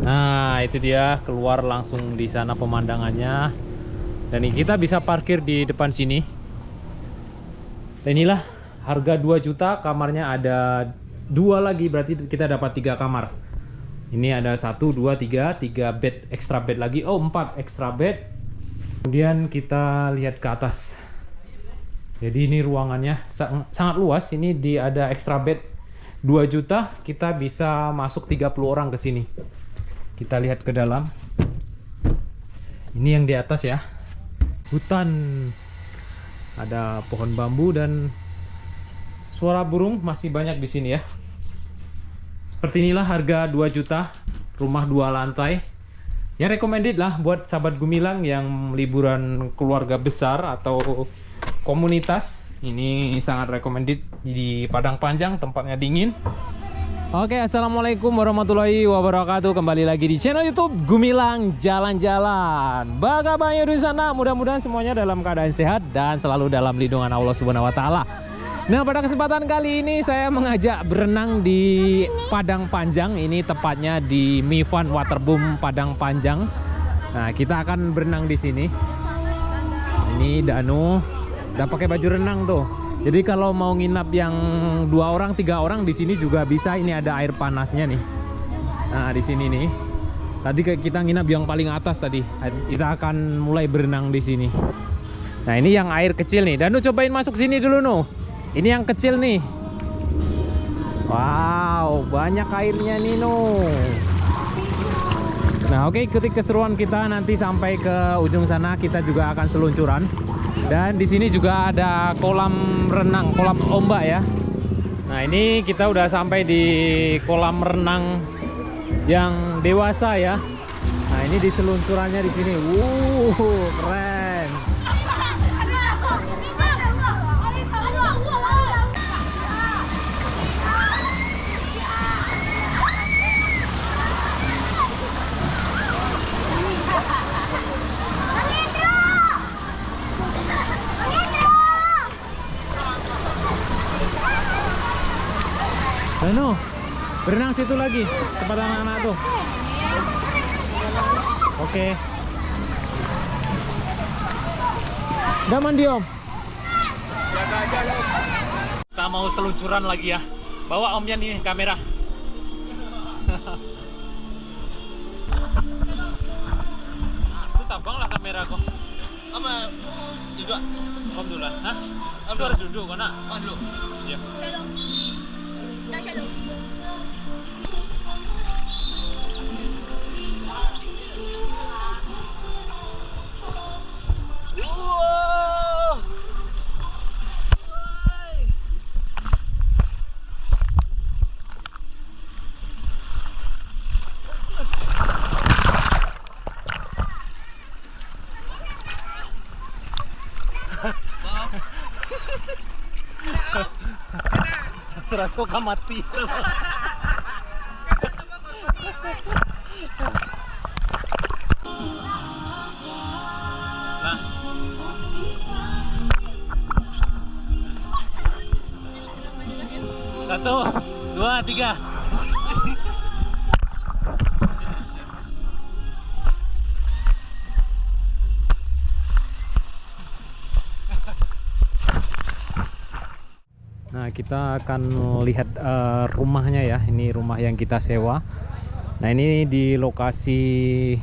Nah, itu dia keluar langsung di sana pemandangannya. Dan kita bisa parkir di depan sini. Dan inilah harga 2 juta, kamarnya ada 2 lagi, berarti kita dapat 3 kamar. Ini ada 1, 2, 3 bed, extra bed lagi. Oh, 4 extra bed. Kemudian kita lihat ke atas. Jadi ini ruangannya sangat luas. Ini ada extra bed 2 juta, kita bisa masuk 30 orang ke sini. Kita lihat ke dalam. Ini yang di atas ya. Hutan. Ada pohon bambu dan suara burung masih banyak di sini ya. Seperti inilah harga 2 juta, rumah 2 lantai. Ya recommended lah buat sahabat Gumilang yang liburan keluarga besar atau komunitas. Ini sangat recommended di Padang Panjang, tempatnya dingin. Oke, assalamualaikum warahmatullahi wabarakatuh. Kembali lagi di channel YouTube Gumilang Jalan-Jalan. Bagaimana di sana? Mudah-mudahan semuanya dalam keadaan sehat dan selalu dalam lindungan Allah Subhanahu Wa Taala. Nah, pada kesempatan kali ini saya mengajak berenang di Padang Panjang. Ini tepatnya di Mifan Waterboom Padang Panjang. Nah, kita akan berenang di sini. Ini Danu udah pakai baju renang tuh. Jadi kalau mau nginap yang 2 orang, 3 orang di sini juga bisa. Ini ada air panasnya nih. Nah, di sini nih. Tadi kita nginap yang paling atas tadi. Kita akan mulai berenang di sini. Nah, ini yang air kecil nih. Danu cobain masuk sini dulu noh. Ini yang kecil nih. Wow, banyak airnya nih noh. Nah, oke, ikuti keseruan kita nanti sampai ke ujung sana. Kita juga akan seluncuran. Dan di sini juga ada kolam renang, kolam ombak ya. Nah, ini kita udah sampai di kolam renang yang dewasa ya. Nah, ini di seluncurannya di sini. Keren. Ano, berenang situ lagi tempat anak-anak tuh. Oke. Udah mandi om? Kita mau seluncuran lagi ya. Bawa omnya nih kamera. Itu tabang lah kamera kok. Apa? Duduk. Om dulu lah. Hah? Om harus duduk kok nak? Oh dulu. Iya. Serasa kan mati. Nah. 1, 2, 3. Nah, kita akan lihat rumahnya ya. Ini rumah yang kita sewa. Nah, ini di lokasi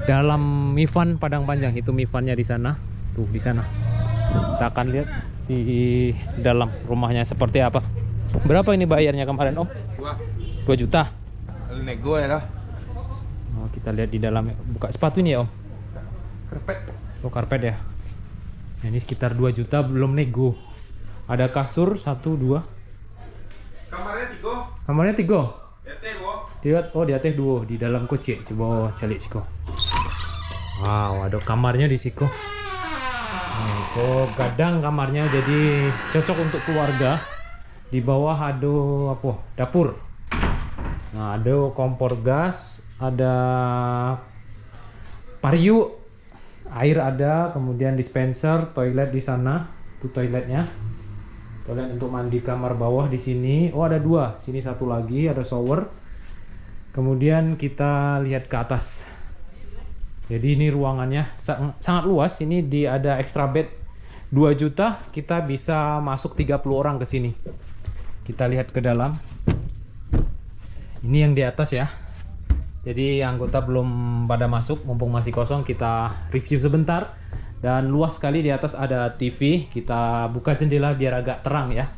dalam Mifan Padang Panjang. Itu Mifannya di sana. Tuh, di sana. Kita akan lihat di dalam rumahnya seperti apa. Berapa ini bayarnya kemarin, Om? 2 juta. Nego ya lah. Oh, kita lihat di dalam. Buka sepatu ini ya, Om? Karpet. Oh, karpet ya. Nah, ini sekitar 2 juta belum nego. Ada kasur 1, 2. Kamarnya 3. Kamarnya 3. Lihat 2. Di atas 2 di dalam kocek. Coba calik siko. Wow, ada kamarnya di siko. Nah, itu gadang kamarnya, jadi cocok untuk keluarga. Di bawah ada apa? Dapur. Nah, ada kompor gas, ada pariu, air ada, kemudian dispenser, toilet di sana. Itu toiletnya. Toilet untuk mandi kamar bawah di sini. Oh, ada 2. Sini 1 lagi, ada shower. Kemudian kita lihat ke atas. Jadi ini ruangannya sangat luas. Ini ada extra bed 2 juta. Kita bisa masuk 30 orang ke sini. Kita lihat ke dalam. Ini yang di atas ya. Jadi anggota belum pada masuk, mumpung masih kosong kita review sebentar. Dan luas sekali, di atas ada TV. Kita buka jendela biar agak terang ya.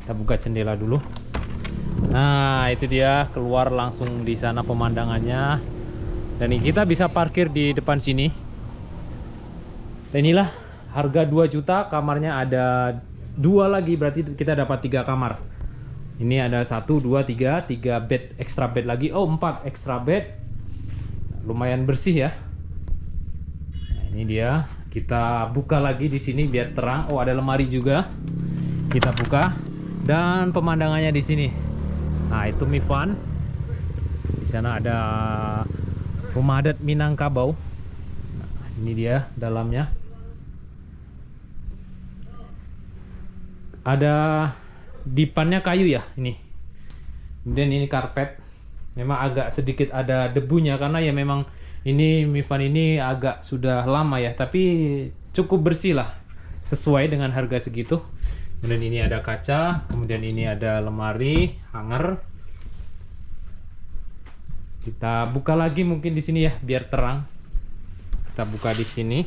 Kita buka jendela dulu. Nah, itu dia, keluar langsung di sana pemandangannya. Dan kita bisa parkir di depan sini. Dan inilah harga 2 juta, kamarnya ada 2 lagi, berarti kita dapat 3 kamar. Ini ada 1, 2, 3 bed, extra bed lagi. Oh, 4 extra bed. Lumayan bersih ya. Nah, ini dia. Kita buka lagi di sini biar terang. Oh, ada lemari juga. Kita buka dan pemandangannya di sini. Nah, itu Mifan. Di sana ada rumah adat Minangkabau. Nah, ini dia dalamnya. Ada dipannya kayu ya ini. Kemudian ini karpet. Memang agak sedikit ada debunya karena ya memang ini Mifan ini agak sudah lama ya, tapi cukup bersih lah sesuai dengan harga segitu. Kemudian ini ada kaca, kemudian ini ada lemari hanger. Kita buka lagi mungkin di sini ya biar terang. Kita buka di sini.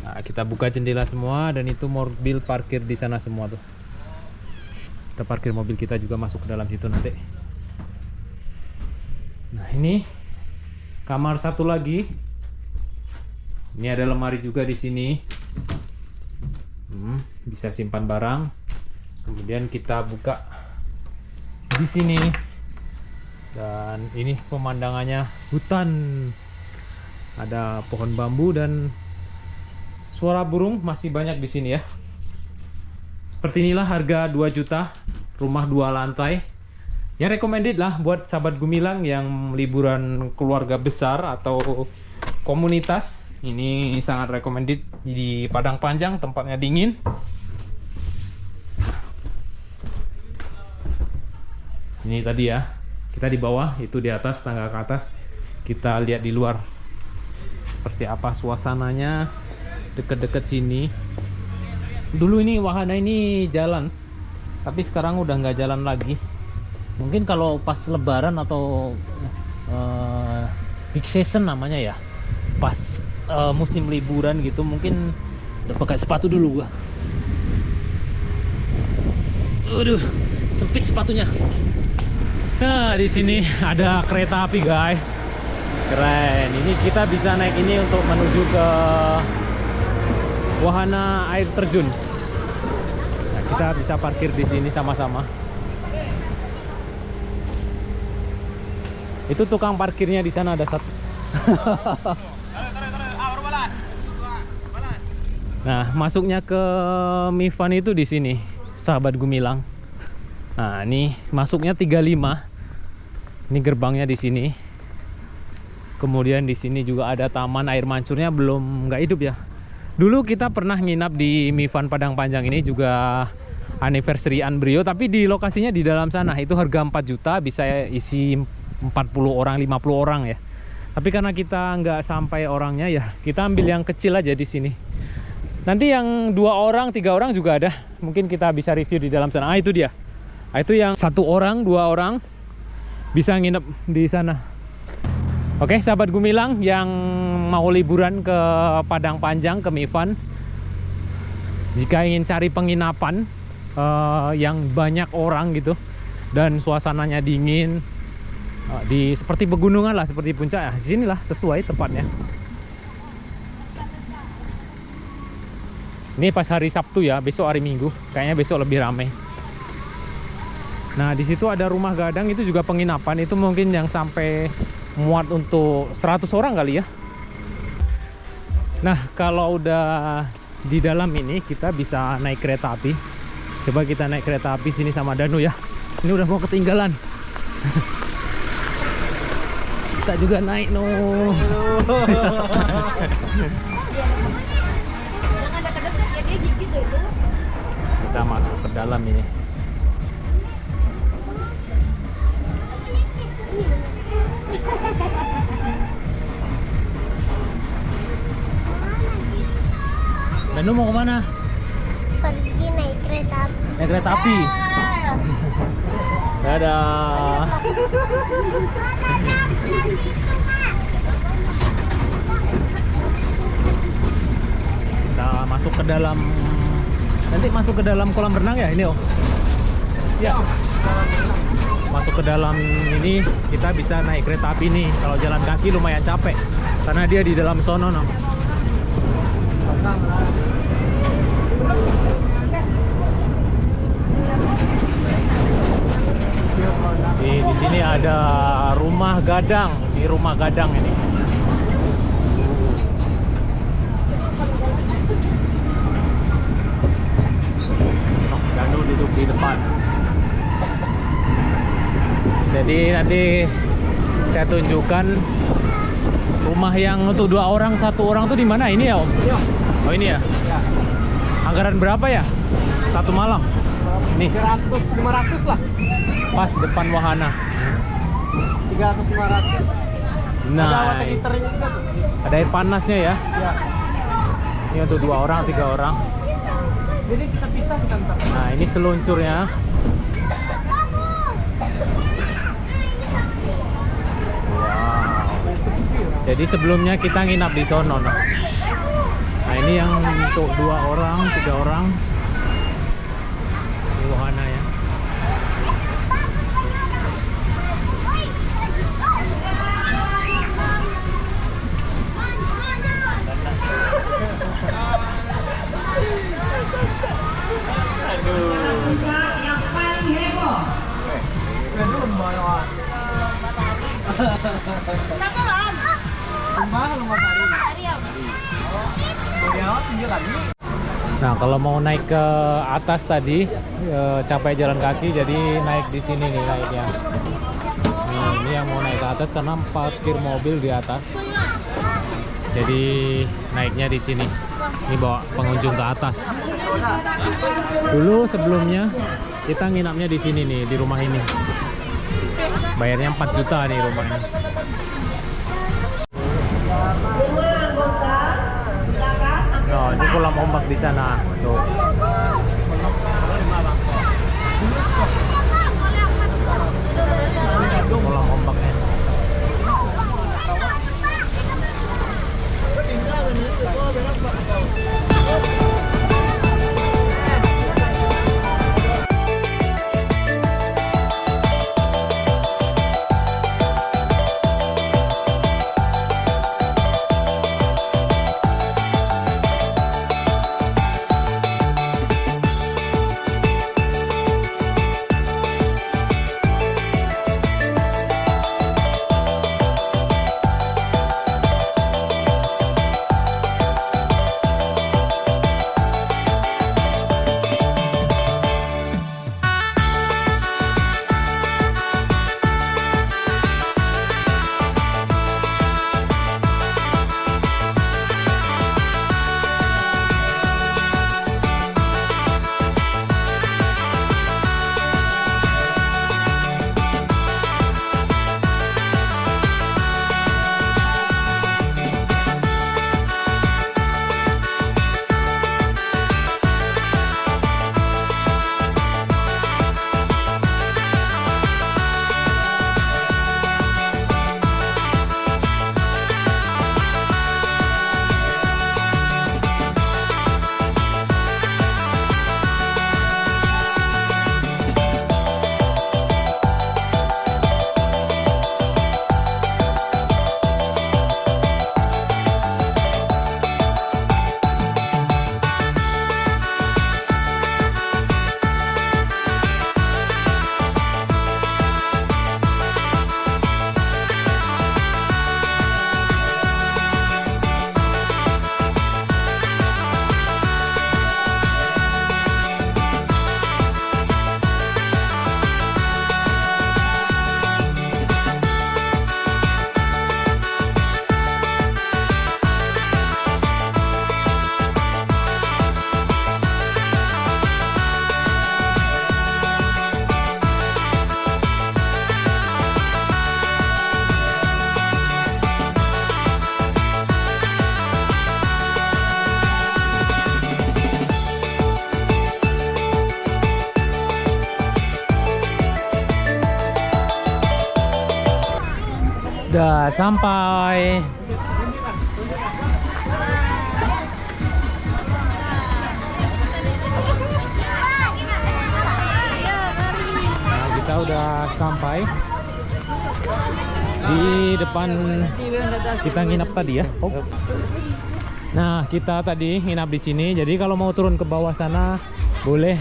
Nah, kita buka jendela semua dan itu mobil parkir di sana semua tuh. Kita parkir mobil kita juga masuk ke dalam situ nanti. Nah, ini kamar satu lagi. Ini ada lemari juga di sini. Bisa simpan barang. Kemudian kita buka di sini. Dan ini pemandangannya hutan. Ada pohon bambu dan suara burung masih banyak di sini ya. Seperti inilah harga 2 juta, rumah 2 lantai. Ya recommended lah buat sahabat Gumilang yang liburan keluarga besar atau komunitas. Ini sangat recommended di Padang Panjang, tempatnya dingin. Ini tadi ya, kita di bawah, itu di atas, tangga ke atas. Kita lihat di luar seperti apa suasananya deket-deket sini. Dulu ini wahana ini jalan, tapi sekarang udah nggak jalan lagi. Mungkin kalau pas lebaran atau big season namanya ya, pas musim liburan gitu, mungkin udah pakai sepatu dulu gua. Aduh, sempit sepatunya. Nah, di sini ada kereta api, guys. Keren. Ini kita bisa naik ini untuk menuju ke wahana air terjun. Nah, kita bisa parkir di sini sama-sama. Itu tukang parkirnya di sana ada satu. Nah, masuknya ke Mifan itu di sini, sahabat Gumilang. Nah, ini masuknya 35. Ini gerbangnya di sini. Kemudian di sini juga ada taman air mancurnya, belum nggak hidup ya. Dulu kita pernah nginap di Mifan Padang Panjang ini juga anniversary Anbrio, tapi di lokasinya di dalam sana. Itu harga 4 juta, bisa isi 40 orang, 50 orang ya. Tapi karena kita nggak sampai orangnya ya, kita ambil yang kecil aja di sini. Nanti yang 2 orang, 3 orang juga ada. Mungkin kita bisa review di dalam sana. Ah, itu dia. Ah, itu yang 1 orang, 2 orang bisa nginep di sana. Oke, sahabat Gumilang yang mau liburan ke Padang Panjang, ke Mifan, jika ingin cari penginapan yang banyak orang gitu dan suasananya dingin, di seperti pegunungan lah, seperti puncak ya, sinilah sesuai tempatnya. Ini pas hari Sabtu ya, besok hari Minggu, kayaknya besok lebih ramai. Nah, di situ ada rumah gadang, itu juga penginapan, itu mungkin yang sampai muat untuk 100 orang kali ya. Nah, kalau udah di dalam ini kita bisa naik kereta api. Coba kita naik kereta api sini sama Danu ya. Ini udah mau ketinggalan. Kita juga naik no. Kita masuk ke dalam ini. Benu mau kemana? Pergi naik kereta api. Naik kereta api. Dadah. Kita masuk ke dalam. Nanti masuk ke dalam kolam renang ya ini, oh. Ya. Masuk ke dalam ini kita bisa naik kereta api nih. Kalau jalan kaki lumayan capek karena dia di dalam sono, no. Di sini ada rumah gadang, di rumah gadang ini. Danu duduk di depan. Jadi nanti saya tunjukkan rumah yang untuk 2 orang, 1 orang tuh di mana ini ya, Om? Iya. Oh ini ya? Ya. Anggaran berapa ya? 1 malam? Nih, 500 lah. pas depan wahana. 300-500. Nah, Ada water heaternya juga tuh. ada air panasnya ya. Ya. Ini untuk 2 orang, 3 orang. Jadi kita pisah kita ntar. Nah, ini seluncurnya. Wow. Jadi sebelumnya kita nginap di sono. Nah, ini yang untuk 2 orang, 3 orang. Ini wahana ya. Yang paling heboh. Satu lam. Nah, kalau mau naik ke atas tadi capek jalan kaki, jadi naik di sini nih naiknya. Nih, ini yang mau naik ke atas karena parkir mobil di atas. Jadi naiknya di sini. Ini bawa pengunjung ke atas. Dulu sebelumnya kita nginapnya di sini nih, di rumah ini. Bayarnya 4 juta nih rumahnya. Oh, ini kolam ombak di sana. Tuh. Kolam ombaknya. Udah sampai. Nah, kita udah sampai di depan kita nginap tadi ya. Oh. Nah, kita tadi nginap di sini. Jadi kalau mau turun ke bawah sana boleh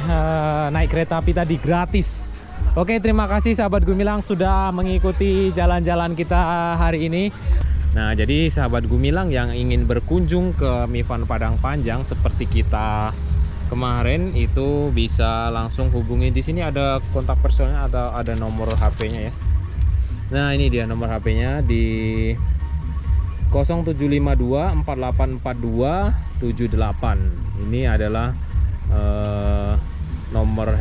naik kereta api tadi gratis. Oke, terima kasih sahabat Gumilang sudah mengikuti jalan-jalan kita hari ini. Nah, jadi sahabat Gumilang yang ingin berkunjung ke Mifan Padang Panjang seperti kita kemarin itu bisa langsung hubungi di sini, ada kontak personnya, ada nomor HP-nya ya. Nah, ini dia nomor HP-nya di 0752 4842 78. Ini adalah nomor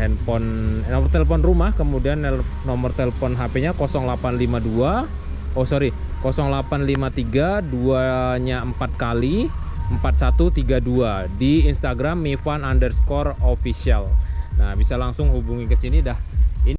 telepon rumah, kemudian nomor telepon HP-nya 0852 0853 2-nya 4 kali 4132 di Instagram Mifan_official. Nah, bisa langsung hubungi ke sini dah.